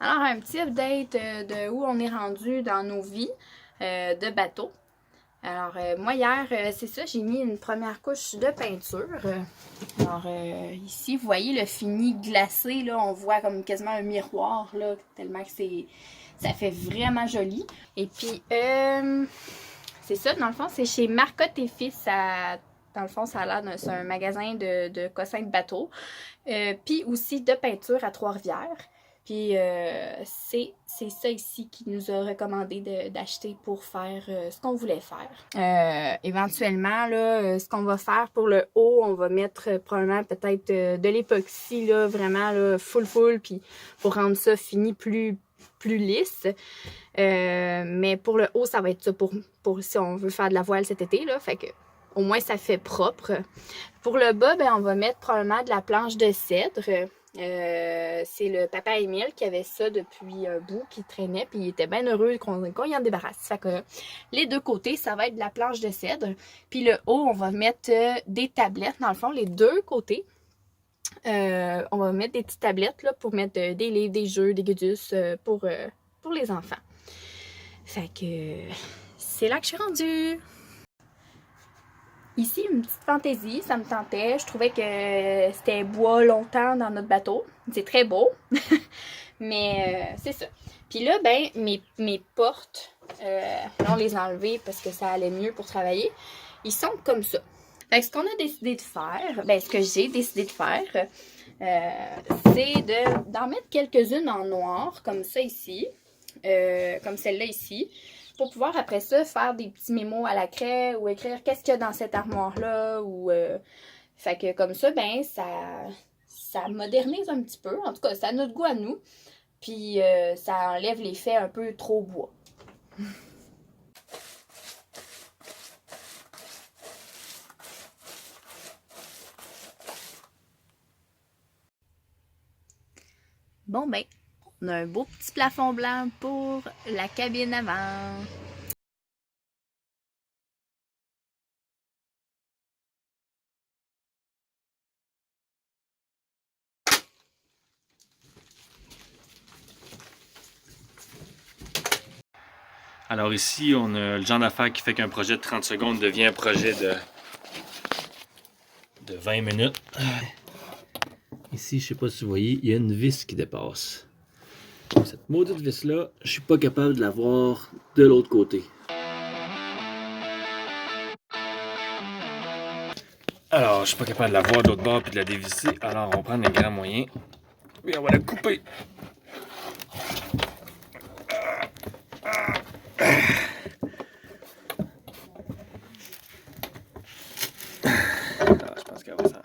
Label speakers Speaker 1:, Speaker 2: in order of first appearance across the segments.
Speaker 1: Alors, un petit update de où on est rendu dans nos vies de bateau. Alors, moi, hier, c'est ça, j'ai mis une première couche de peinture. Alors, ici, vous voyez le fini glacé, là, on voit comme quasiment un miroir, là, tellement que ça fait vraiment joli. Et puis, c'est ça, dans le fond, c'est chez Marcotte et Fils. Dans le fond, ça a l'air c'est un magasin de cossins de bateau. Puis aussi de peinture à Trois-Rivières. Puis c'est ça ici qui nous a recommandé d'acheter pour faire ce qu'on voulait faire. Éventuellement, là, ce qu'on va faire pour le haut, on va mettre probablement peut-être de l'époxy, là, vraiment là, full, puis pour rendre ça fini plus lisse. Mais pour le haut, ça va être ça pour si on veut faire de la voile cet été, là. Fait que au moins ça fait propre. Pour le bas, ben, on va mettre probablement de la planche de cèdre. C'est le papa Émile qui avait ça depuis un bout, qui traînait, puis il était bien heureux qu'on y en débarrasse. Fait que les deux côtés, ça va être de la planche de cèdre. Puis le haut, on va mettre des tablettes. Dans le fond, les deux côtés, on va mettre des petites tablettes là, pour mettre des livres, des jeux, des guidus pour les enfants. Fait que c'est là que je suis rendue. Ici, une petite fantaisie, ça me tentait. Je trouvais que c'était bois longtemps dans notre bateau. C'est très beau, mais c'est ça. Puis là, ben, mes portes, on les a enlevées parce que ça allait mieux pour travailler. Ils sont comme ça. Fait que ce qu'on a décidé de faire, ben, ce que j'ai décidé de faire, c'est d'en mettre quelques-unes en noir, comme ça ici, comme celle-là ici, pour pouvoir après ça faire des petits mémos à la craie ou écrire qu'est-ce qu'il y a dans cette armoire-là. Fait que comme ça, ben, ça modernise un petit peu. En tout cas, ça a notre goût à nous. Puis ça enlève l'effet un peu trop bois. Bon ben, on a un beau petit plafond blanc pour la cabine avant.
Speaker 2: Alors ici, on a le genre d'affaire qui fait qu'un projet de 30 secondes devient un projet de 20 minutes. Ici, je sais pas si vous voyez, il y a une vis qui dépasse. Cette maudite vis-là, je suis pas capable de la voir de l'autre côté. Alors, je suis pas capable de la voir de l'autre bord puis de la dévisser. Alors, on prend les grands moyens et on va la couper. Alors, je pense qu'elle va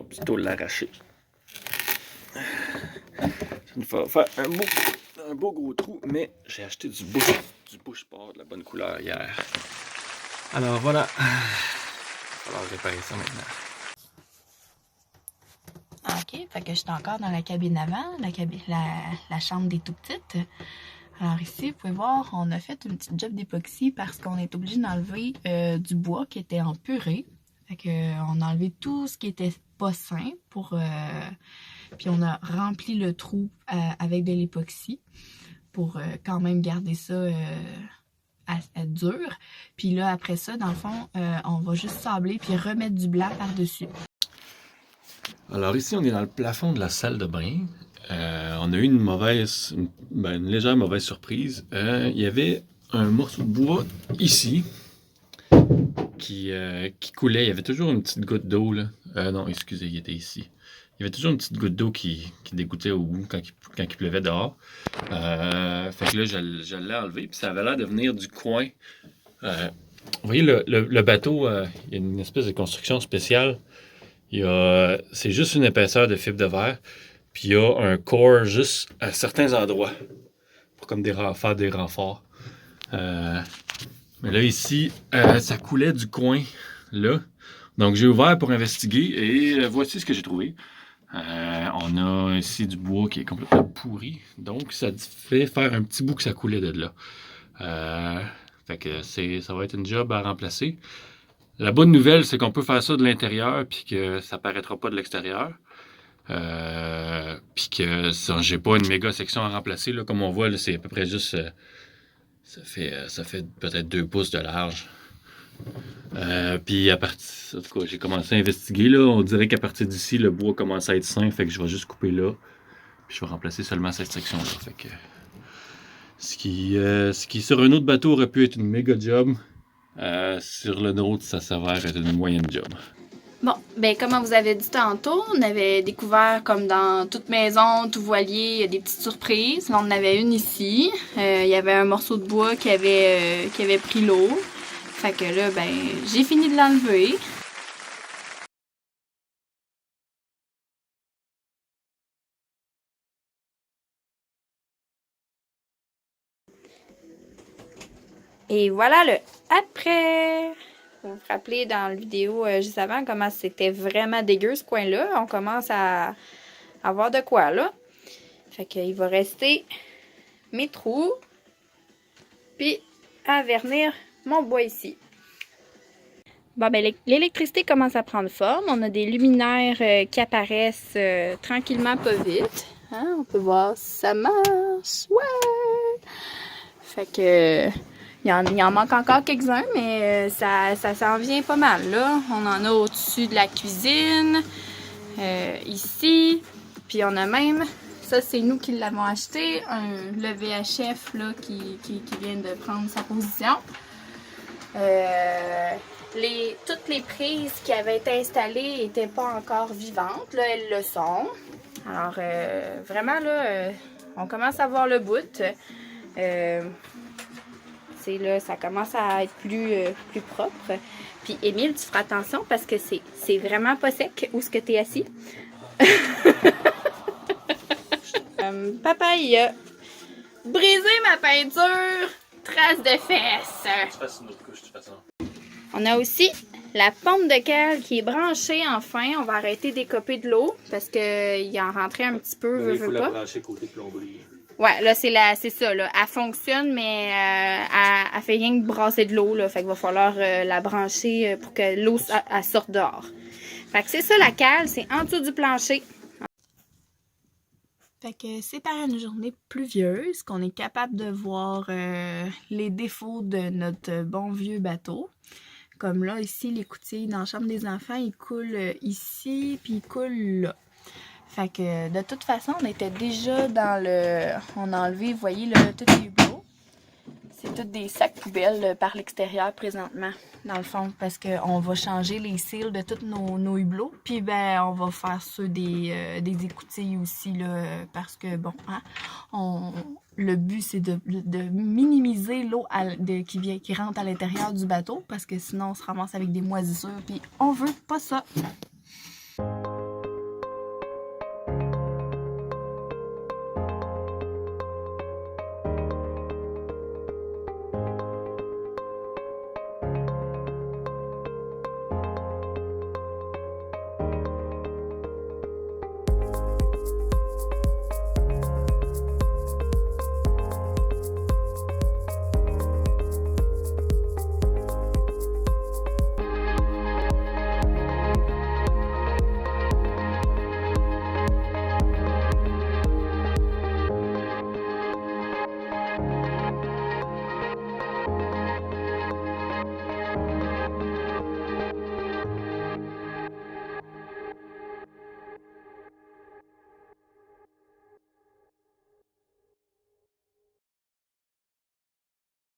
Speaker 2: plutôt l'arracher. Il va faire un beau gros trou, mais j'ai acheté du bouche-port de la bonne couleur hier. Alors voilà, il va falloir réparer ça maintenant.
Speaker 1: OK, fait que je suis encore dans la cabine avant, la chambre des tout petites. Alors ici, vous pouvez voir, on a fait une petite job d'époxy parce qu'on est obligé d'enlever du bois qui était en purée. Fait que on a enlevé tout ce qui était pas sain puis on a rempli le trou avec de l'époxy pour quand même garder ça à dur. Puis là, après ça, dans le fond, on va juste sabler puis remettre du blanc par-dessus.
Speaker 2: Alors ici, on est dans le plafond de la salle de bain. On a eu une légère mauvaise surprise. Il y avait un morceau de bois ici qui coulait. Il y avait toujours une petite goutte d'eau là. Non, excusez, il était ici. Il y avait toujours une petite goutte d'eau qui dégoûtait au bout quand il pleuvait dehors. Fait que là, je l'ai enlevé. Puis ça avait l'air de venir du coin. Vous voyez, le bateau, il y a une espèce de construction spéciale. C'est juste une épaisseur de fibre de verre. Puis il y a un corps juste à certains endroits. Pour comme faire des renforts. Mais là, ici, ça coulait du coin, là. Donc, j'ai ouvert pour investiguer et voici ce que j'ai trouvé. On a ici du bois qui est complètement pourri. Donc, ça fait faire un petit bout que ça coulait de là. Fait que ça va être une job à remplacer. La bonne nouvelle, c'est qu'on peut faire ça de l'intérieur puis que ça paraîtra pas de l'extérieur. Puis que j'ai pas une méga section à remplacer. Là, comme on voit, c'est à peu près juste... ça fait peut-être 2 pouces de large. Puis à partir... En tout cas, j'ai commencé à investiguer. Là. On dirait qu'à partir d'ici, le bois commence à être sain. Fait que je vais juste couper là. Puis je vais remplacer seulement cette section-là. Fait que... Ce qui sur un autre bateau aurait pu être une méga job, sur le nôtre, ça s'avère être une moyenne job.
Speaker 1: Bon, ben comme on vous avait dit tantôt, on avait découvert, comme dans toute maison, tout voilier, il y a des petites surprises. Là, on en avait une ici. Il y avait un morceau de bois qui avait pris l'eau. Fait que là, ben, j'ai fini de l'enlever. Et voilà le après! Vous vous rappelez dans la vidéo juste avant comment c'était vraiment dégueu ce coin-là. On commence à avoir de quoi là. Fait qu'il va rester mes trous. Puis à vernir mon bois ici. Bon, ben l'électricité commence à prendre forme. On a des luminaires qui apparaissent tranquillement, pas vite. Hein? On peut voir si ça marche. Ouais! Fait que... Il en manque encore quelques-uns, mais ça s'en vient pas mal, là. On en a au-dessus de la cuisine, ici. Puis on a même, ça c'est nous qui l'avons acheté, le VHF là, qui vient de prendre sa position. Toutes les prises qui avaient été installées n'étaient pas encore vivantes, là, elles le sont. Alors, vraiment, là, on commence à voir le bout. Là, ça commence à être plus propre. Puis, Émile, tu feras attention parce que c'est vraiment pas sec où est-ce que tu es assis. Papa, il a brisé ma peinture. Trace de fesses.
Speaker 2: Je fasse une autre couche, de toute façon.
Speaker 1: On a aussi la pompe de cale qui est branchée enfin. On va arrêter d'écoper de l'eau parce qu'il en rentrait un petit peu.
Speaker 2: Il faut la brancher côté plomberie.
Speaker 1: Ouais, là, c'est ça, là. Elle fonctionne, mais elle fait rien que brasser de l'eau, là. Fait qu'il va falloir la brancher pour que l'eau sorte dehors. Fait que c'est ça, la cale. C'est en dessous du plancher. Fait que c'est par une journée pluvieuse qu'on est capable de voir les défauts de notre bon vieux bateau. Comme là, ici, l'écoutille dans la chambre des enfants, il coule ici, puis il coule là. Fait que de toute façon, on était déjà dans le... On a enlevé, vous voyez, là, tous les hublots. C'est tous des sacs poubelles par l'extérieur présentement, dans le fond. Parce qu'on va changer les cils de tous nos hublots. Puis ben, on va faire ceux des écoutilles aussi, là, parce que bon, hein, le but c'est de minimiser l'eau qui rentre à l'intérieur du bateau. Parce que sinon, on se ramasse avec des moisissures. Puis on veut pas ça.